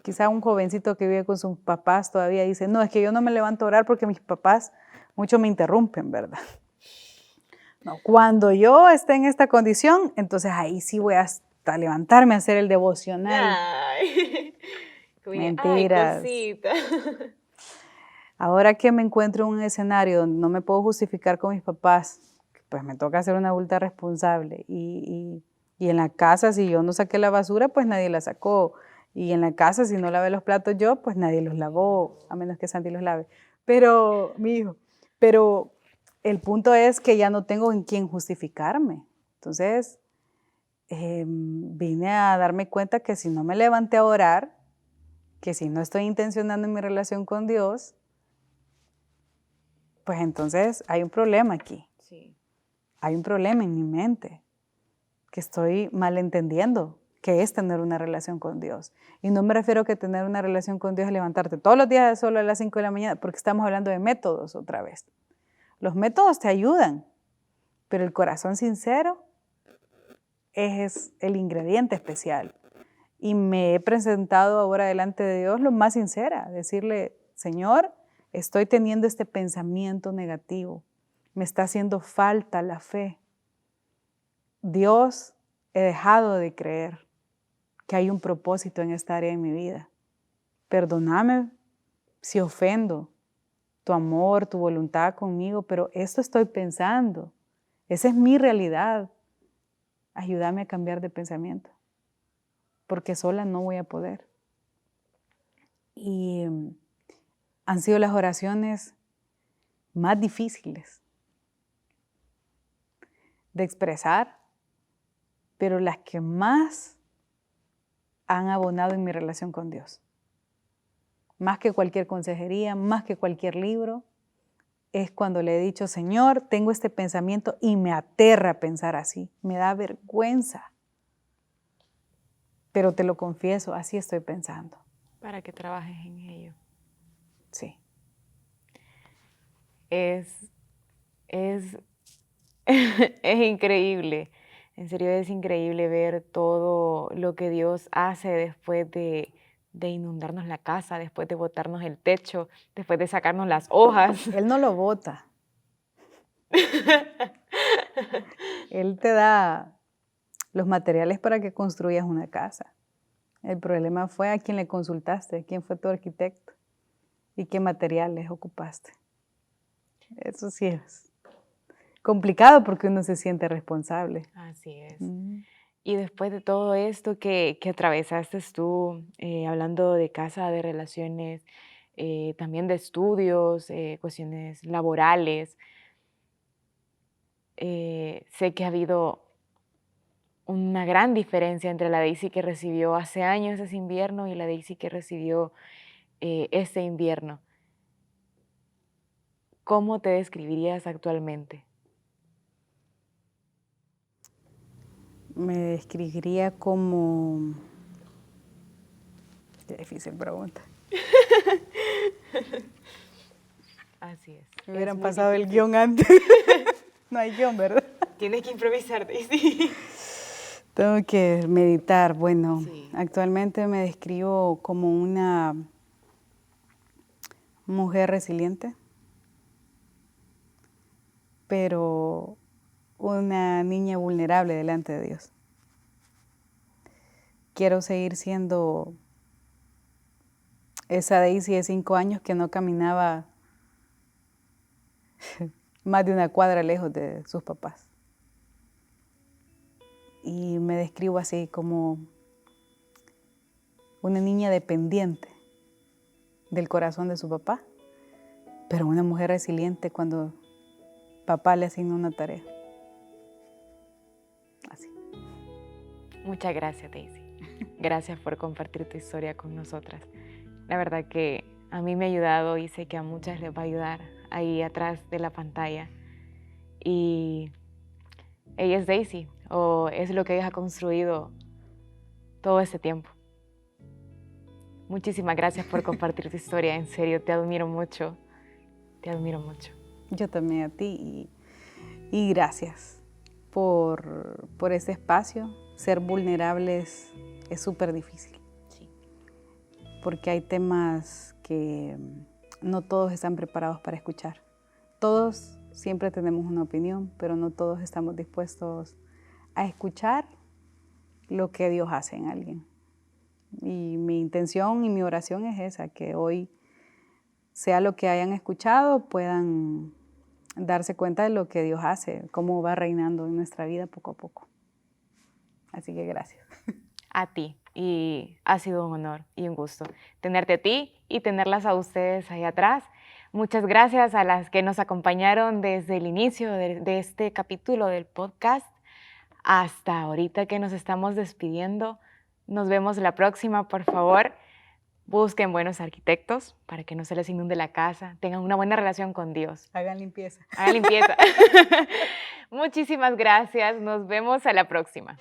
Quizá un jovencito que vive con sus papás todavía dice, no, es que yo no me levanto a orar porque mis papás mucho me interrumpen, ¿verdad? No, cuando yo esté en esta condición, entonces ahí sí voy a levantarme a hacer el devocional. Ay, mentiras. Ay, cosita. Ahora que me encuentro en un escenario donde no me puedo justificar con mis papás, pues me toca ser una adulta responsable. Y en la casa, si yo no saqué la basura, pues nadie la sacó. Y en la casa, si no lavé los platos yo, pues nadie los lavó, a menos que Santi los lave. Pero, mi hijo, el punto es que ya no tengo en quién justificarme. Entonces, vine a darme cuenta que si no me levanté a orar, que si no estoy intencionando en mi relación con Dios, pues entonces hay un problema aquí. Sí. hay un problema en mi mente, que estoy malentendiendo qué es tener una relación con Dios. Y no me refiero a que tener una relación con Dios es levantarte todos los días solo a las 5 de la mañana, porque estamos hablando de métodos otra vez. Los métodos te ayudan, pero el corazón sincero es el ingrediente especial. Y me he presentado ahora delante de Dios lo más sincera, decirle, Señor, estoy teniendo este pensamiento negativo, me está haciendo falta la fe. Dios, he dejado de creer que hay un propósito en esta área de mi vida. Perdóname si ofendo tu amor, tu voluntad conmigo, pero esto estoy pensando. Esa es mi realidad. Ayúdame a cambiar de pensamiento, porque sola no voy a poder. Y han sido las oraciones más difíciles de expresar, pero las que más han abonado en mi relación con Dios. Más que cualquier consejería, más que cualquier libro, es cuando le he dicho, Señor, tengo este pensamiento y me aterra pensar así, me da vergüenza. Pero te lo confieso, así estoy pensando. Para que trabajes en ello. Sí. Es es increíble. En serio es increíble ver todo lo que Dios hace después de inundarnos la casa, después de botarnos el techo, después de sacarnos las hojas. Él no lo bota. Él te da los materiales para que construyas una casa. El problema fue a quién le consultaste, quién fue tu arquitecto y qué materiales ocupaste. Eso sí es complicado porque uno se siente responsable. Así es. Y después de todo esto que atravesaste tú, hablando de casa, de relaciones, también de estudios, cuestiones laborales, sé que ha habido una gran diferencia entre la Daisy que recibió hace años ese invierno y la Daisy que recibió este invierno. ¿Cómo te describirías actualmente? Me describiría como... Qué difícil pregunta. Así es. Me hubieran pasado el guión antes. No hay guión, ¿verdad? Tienes que improvisar, Daisy. Tengo que meditar. Bueno, Sí. Actualmente me describo como una mujer resiliente, pero una niña vulnerable delante de Dios. Quiero seguir siendo esa Daisy de 5 años que no caminaba más de una cuadra lejos de sus papás. Y me describo así como una niña dependiente del corazón de su papá, pero una mujer resiliente cuando papá le asigna una tarea. Así. Muchas gracias, Daisy. Gracias por compartir tu historia con nosotras. La verdad que a mí me ha ayudado y sé que a muchas les va a ayudar ahí atrás de la pantalla. Y ella es Daisy, o es lo que ella ha construido todo este tiempo. Muchísimas gracias por compartir tu historia. En serio, te admiro mucho. Te admiro mucho. Yo también a ti y gracias por ese espacio. Ser vulnerables es súper difícil. Sí. Porque hay temas que no todos están preparados para escuchar. Todos siempre tenemos una opinión, pero no todos estamos dispuestos a escuchar lo que Dios hace en alguien. Y mi intención y mi oración es esa, que hoy, sea lo que hayan escuchado, puedan darse cuenta de lo que Dios hace, cómo va reinando en nuestra vida poco a poco. Así que gracias. A ti. Y ha sido un honor y un gusto tenerte a ti y tenerlas a ustedes ahí atrás. Muchas gracias a las que nos acompañaron desde el inicio de este capítulo del podcast hasta ahorita que nos estamos despidiendo. Nos vemos la próxima, por favor. Busquen buenos arquitectos para que no se les inunde la casa, tengan una buena relación con Dios. Hagan limpieza. Hagan limpieza. Muchísimas gracias, nos vemos a la próxima.